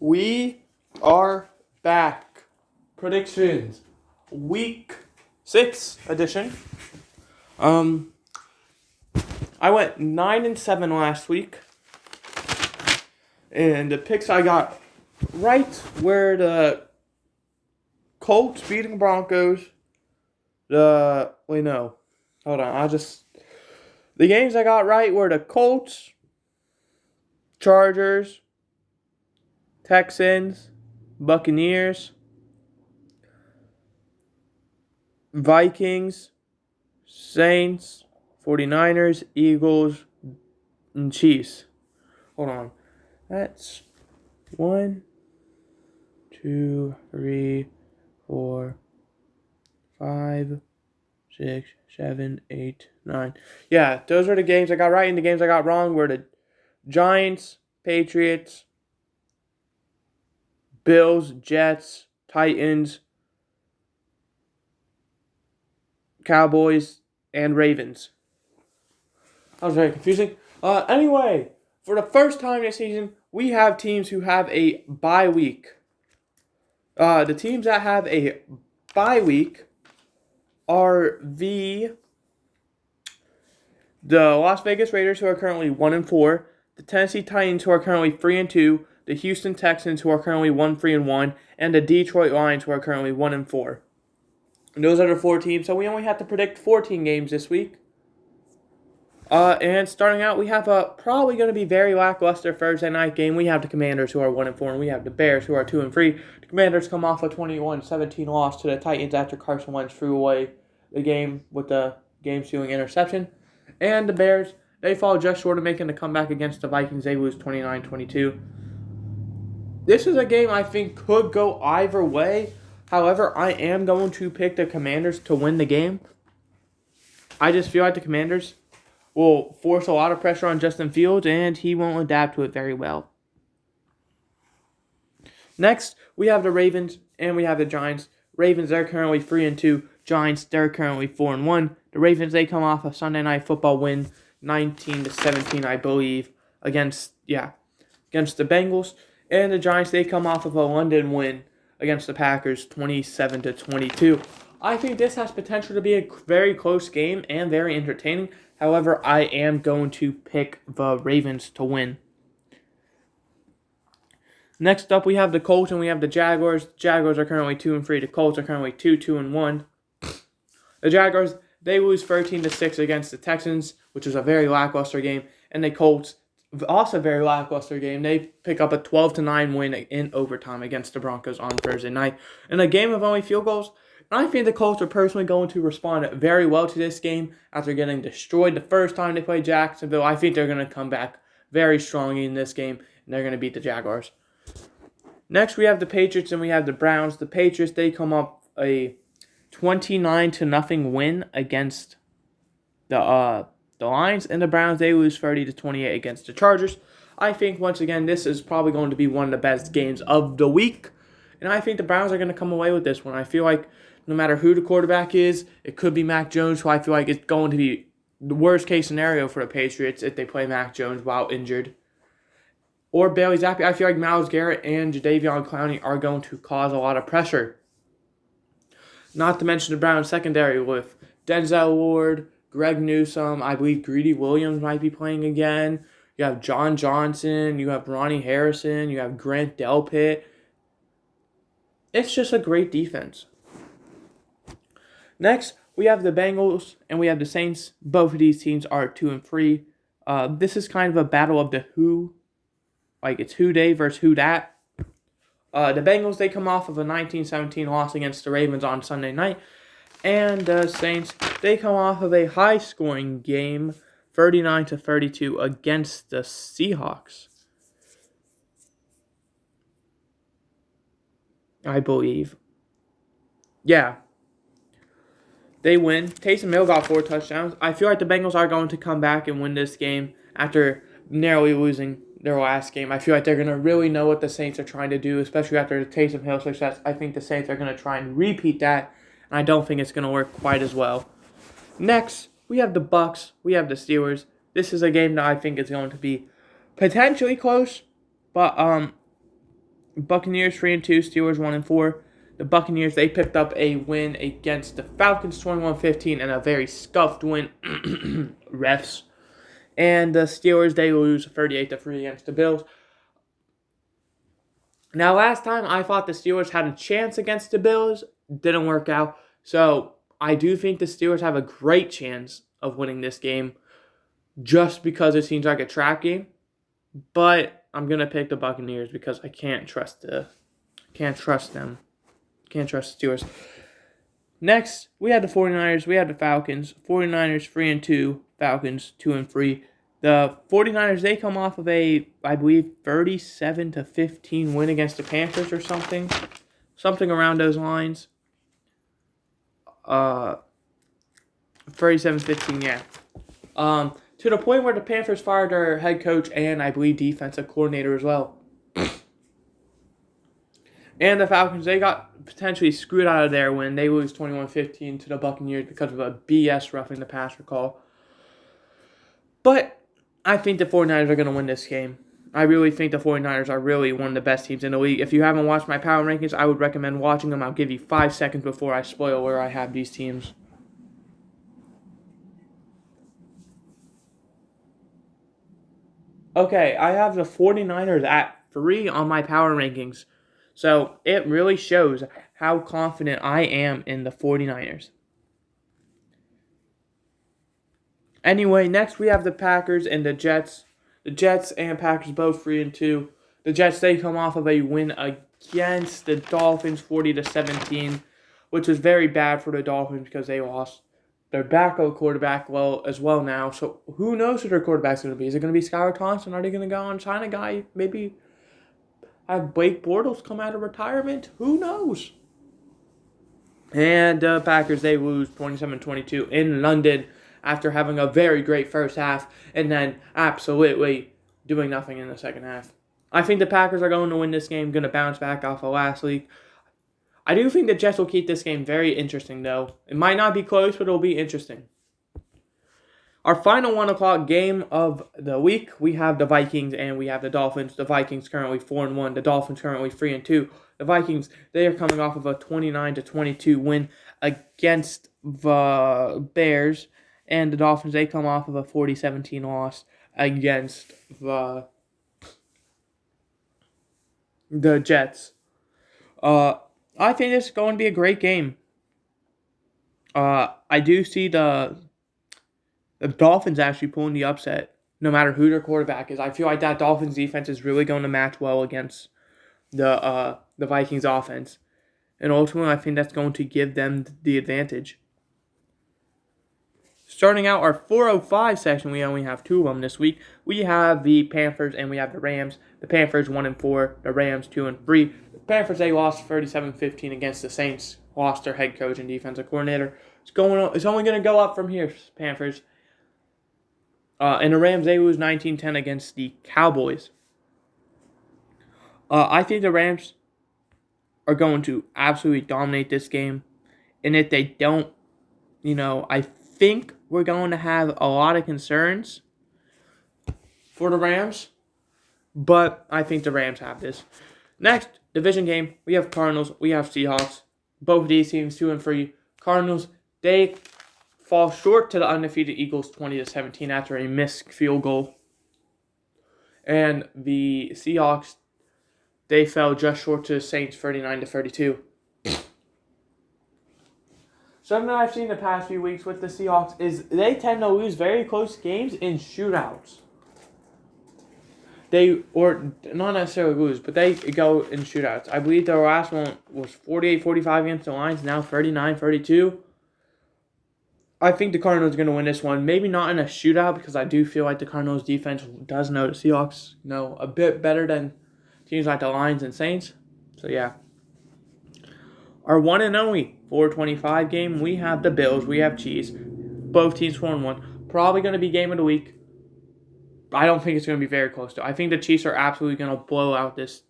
We are back. Predictions. Week 6 edition. I went 9-7 last week. And the picks I got right were the Colts beating Broncos. The games I got right were the Colts, Chargers, Texans, Buccaneers, Vikings, Saints, 49ers, Eagles, and Chiefs. Hold on. That's 1, 2, 3, 4, 5, 6, 7, 8, 9. Yeah, those are the games I got right, and the games I got wrong were the Giants, Patriots, Bills, Jets, Titans, Cowboys, and Ravens. That was very confusing. Anyway, for the first time this season, we have teams who have a bye week. The teams that have a bye week are the Las Vegas Raiders, who are currently 1-4, the Tennessee Titans, who are currently 3-2, the Houston Texans, who are currently 1-3-1, and the Detroit Lions, who are currently 1-4. And those are the 4 teams, so we only have to predict 14 games this week. And starting out, we have a probably going to be very lackluster Thursday night game. We have the Commanders, who are 1-4, and we have the Bears, who are 2-3. The Commanders come off a 21-17 loss to the Titans after Carson Wentz threw away the game with the game-sealing interception. And the Bears, they fall just short of making the comeback against the Vikings. They lose 29-22. This is a game I think could go either way. However, I am going to pick the Commanders to win the game. I just feel like the Commanders will force a lot of pressure on Justin Fields, and he won't adapt to it very well. Next, we have the Ravens, and we have the Giants. Ravens, they're currently 3-2. Giants, they're currently 4-1. The Ravens, they come off a Sunday Night Football win, 19-17, I believe, against the Bengals. And the Giants, they come off of a London win against the Packers, 27-22. I think this has potential to be a very close game and very entertaining. However, I am going to pick the Ravens to win. Next up, we have the Colts and we have the Jaguars. The Jaguars are currently 2-3. The Colts are currently 2-1. The Jaguars, they lose 13-6 against the Texans, which was a very lackluster game. And the Colts, also a very lackluster game. They pick up a 12-9 win in overtime against the Broncos on Thursday night. In a game of only field goals, I think the Colts are personally going to respond very well to this game after getting destroyed the first time they played Jacksonville. I think they're going to come back very strongly in this game, and they're going to beat the Jaguars. Next, we have the Patriots and we have the Browns. The Patriots, they come up a 29-0 win against the Lions, and the Browns, they lose 30-28 against the Chargers. I think, once again, this is probably going to be one of the best games of the week, and I think the Browns are going to come away with this one. I feel like no matter who the quarterback is, it could be Mac Jones, who I feel like is going to be the worst-case scenario for the Patriots if they play Mac Jones while injured. Or Bailey Zappi. I feel like Myles Garrett and Jadeveon Clowney are going to cause a lot of pressure. Not to mention the Browns secondary with Denzel Ward, Greg Newsome, I believe Greedy Williams might be playing again. You have John Johnson, you have Ronnie Harrison, you have Grant Delpit. It's just a great defense. Next, we have the Bengals and we have the Saints. Both of these teams are 2-3. This is kind of a battle of the who. Like, it's who day versus who dat. The Bengals, they come off of a 19-17 loss against the Ravens on Sunday night. And the Saints, they come off of a high-scoring game, 39-32, against the Seahawks, I believe. Yeah. They win. Taysom Hill got 4 touchdowns. I feel like the Bengals are going to come back and win this game after narrowly losing their last game. I feel like they're going to really know what the Saints are trying to do, especially after the Taysom Hill success. I think the Saints are going to try and repeat that, and I don't think it's going to work quite as well. Next, we have the Bucs. We have the Steelers. This is a game that I think is going to be potentially close, but Buccaneers 3-2, Steelers 1-4. The Buccaneers, they picked up a win against the Falcons 21-15 and a very scuffed win. Refs. And the Steelers, they lose 38-3 against the Bills. Now, last time I thought the Steelers had a chance against the Bills. Didn't work out. So, I do think the Steelers have a great chance of winning this game just because it seems like a trap game. But I'm going to pick the Buccaneers because I can't trust them. Can't trust the Steelers. Next, we had the 49ers. We had the Falcons. 49ers 3-2. Falcons 2-3. The 49ers, they come off of a, I believe, 37-15 win against the Panthers or something. Something around those lines. 37-15, yeah. To the point where the Panthers fired their head coach and, I believe, defensive coordinator as well. And the Falcons, they got potentially screwed out of there when they lose 21-15 to the Buccaneers because of a BS roughing the passer call. But I think the 49ers are going to win this game. I really think the 49ers are really one of the best teams in the league. If you haven't watched my power rankings, I would recommend watching them. I'll give you 5 seconds before I spoil where I have these teams. Okay, I have the 49ers at 3 on my power rankings. So it really shows how confident I am in the 49ers. Anyway, next we have the Packers and the Jets. The Jets and Packers both 3-2. The Jets, they come off of a win against the Dolphins 40-17, which was very bad for the Dolphins because they lost their backup quarterback as well now. So who knows who their quarterback's going to be? Is it going to be Skylar Thompson? Are they going to go on China guy? Maybe have Blake Bortles come out of retirement? Who knows? And the Packers, they lose 27-22 in London after having a very great first half and then absolutely doing nothing in the second half. I think the Packers are going to win this game, going to bounce back off of last week. I do think the Jets will keep this game very interesting, though. It might not be close, but it'll be interesting. Our final 1 o'clock game of the week, we have the Vikings and we have the Dolphins. The Vikings currently 4-1. The Dolphins currently 3-2. The Vikings, they are coming off of a 29-22 win against the Bears. And the Dolphins, they come off of a 40-17 loss against the Jets. I think this is going to be a great game. I do see the Dolphins actually pulling the upset, no matter who their quarterback is. I feel like that Dolphins defense is really going to match well against the Vikings offense. And ultimately, I think that's going to give them the advantage. Starting out our 405 section, we only have 2 of them this week. We have the Panthers and we have the Rams. The Panthers 1-4, the Rams 2-3. The Panthers, they lost 37-15 against the Saints. Lost their head coach and defensive coordinator. It's only going to go up from here, Panthers. And the Rams, they lose 19-10 against the Cowboys. I think the Rams are going to absolutely dominate this game. And if they don't, I think we're going to have a lot of concerns for the Rams. But I think the Rams have this. Next, division game, we have Cardinals, we have Seahawks. Both of these teams 2-3. Cardinals, they fall short to the undefeated Eagles 20-17 after a missed field goal. And the Seahawks, they fell just short to the Saints 39-32. Something that I've seen the past few weeks with the Seahawks is they tend to lose very close games in shootouts. Or not necessarily lose, but they go in shootouts. I believe their last one was 48-45 against the Lions, now 39-32. I think the Cardinals are going to win this one. Maybe not in a shootout because I do feel like the Cardinals defense does know the Seahawks a bit better than teams like the Lions and Saints. So, yeah. Our one and only 425 game, we have the Bills, we have Chiefs. Both teams 4-1. Probably going to be game of the week. I don't think it's going to be very close to. I think the Chiefs are absolutely going to blow out this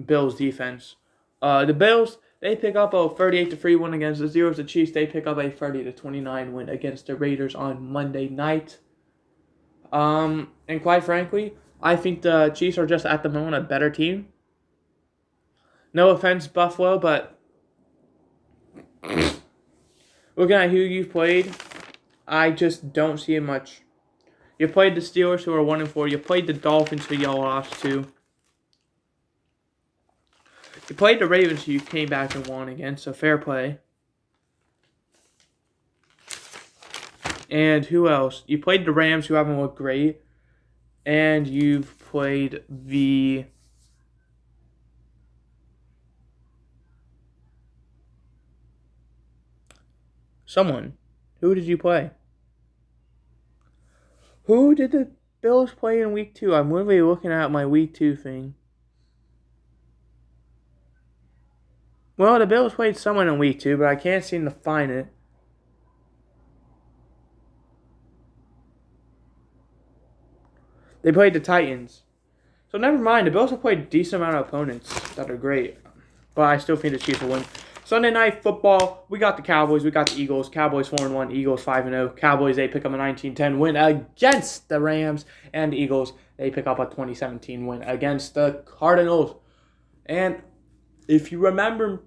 Bills defense. The Bills, they pick up a 38-3 win against the Steelers. The Chiefs, they pick up a 30-29 win against the Raiders on Monday night. And quite frankly, I think the Chiefs are just at the moment a better team. No offense, Buffalo, but looking at who you've played, I just don't see it much. You played the Steelers, who are 1-4. You played the Dolphins, who y'all lost to. You played the Ravens, who you came back and won against, so fair play. And who else? You played the Rams, who haven't looked great. And you've played the... someone. Who did you play? Who did the Bills play in week 2? I'm literally looking at my week 2 thing. Well, the Bills played someone in week 2, but I can't seem to find it. They played the Titans. So never mind, the Bills have played a decent amount of opponents that are great. But I still think the Chiefs will win. Sunday Night Football, we got the Cowboys, we got the Eagles. Cowboys 4-1, Eagles 5-0. Cowboys, they pick up a 19-10 win against the Rams. And the Eagles, they pick up a 2017 win against the Cardinals. And if you remember,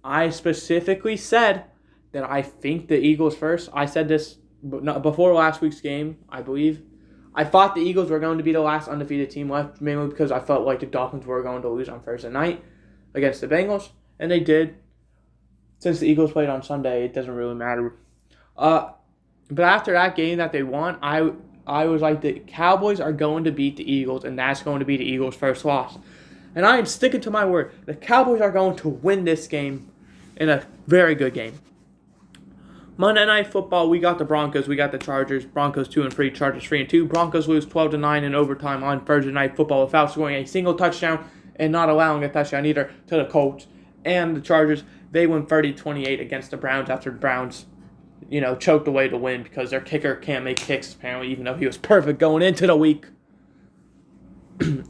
I specifically said that I think the Eagles first. I said this before last week's game, I believe. I thought the Eagles were going to be the last undefeated team left, mainly because I felt like the Dolphins were going to lose on Thursday night against the Bengals, and they did. Since the Eagles played on Sunday, it doesn't really matter. But after that game that they won, I was like, the Cowboys are going to beat the Eagles, and that's going to be the Eagles' first loss. And I am sticking to my word. The Cowboys are going to win this game in a very good game. Monday Night Football, we got the Broncos, we got the Chargers. Broncos 2-3, Chargers 3-2. Broncos lose 12-9 in overtime on Thursday Night Football without scoring a single touchdown and not allowing a touchdown either to the Colts. And the Chargers, they win 30-28 against the Browns after the Browns, choked away the win because their kicker can't make kicks apparently, even though he was perfect going into the week.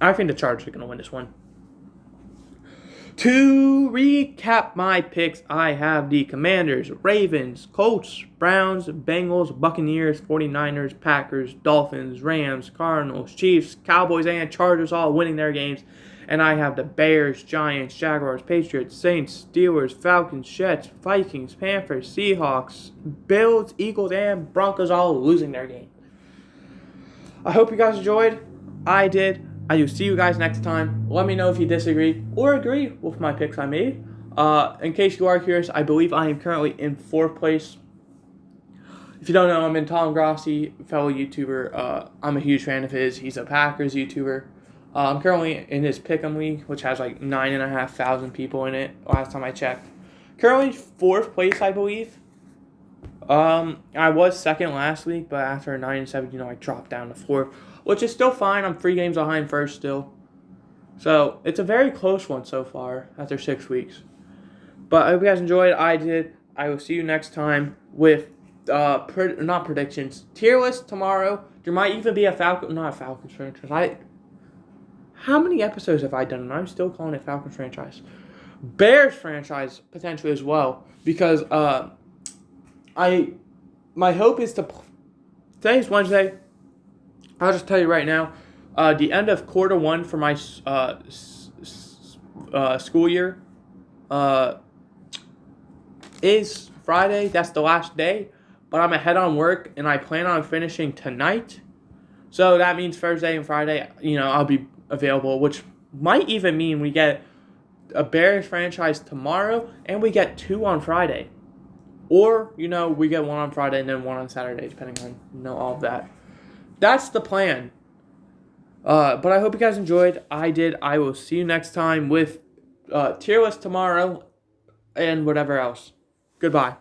I think the Chargers are going to win this one. To recap my picks, I have the Commanders, Ravens, Colts, Browns, Bengals, Buccaneers, 49ers, Packers, Dolphins, Rams, Cardinals, Chiefs, Cowboys, and Chargers all winning their games. And I have the Bears, Giants, Jaguars, Patriots, Saints, Steelers, Falcons, Jets, Vikings, Panthers, Seahawks, Bills, Eagles, and Broncos all losing their game. I hope you guys enjoyed. I did. I will see you guys next time. Let me know if you disagree or agree with my picks I made. In case you are curious, I believe I am currently in 4th place. If you don't know, I'm in Tom Grossi, fellow YouTuber. I'm a huge fan of his. He's a Packers YouTuber. I'm currently in his Pick'em League, which has like 9,500 people in it last time I checked. Currently 4th place, I believe. I was 2nd last week, but after a 9-7, I dropped down to 4th. Which is still fine. I'm 3 games behind first still. So, it's a very close one so far after 6 weeks. But I hope you guys enjoyed. I did. I will see you next time with, not predictions, tier list tomorrow. There might even be a Falcons franchise. How many episodes have I done? And I'm still calling it Falcons franchise. Bears franchise, potentially as well. Because, my hope is to, today's Wednesday. I'll just tell you right now, the end of quarter 1 for my school year is Friday. That's the last day. But I'm ahead on work, and I plan on finishing tonight. So that means Thursday and Friday, I'll be available, which might even mean we get a Bears franchise tomorrow, and we get 2 on Friday. Or, we get 1 on Friday and then 1 on Saturday, depending on, all of that. That's the plan. But I hope you guys enjoyed. I did. I will see you next time with tier list tomorrow and whatever else. Goodbye.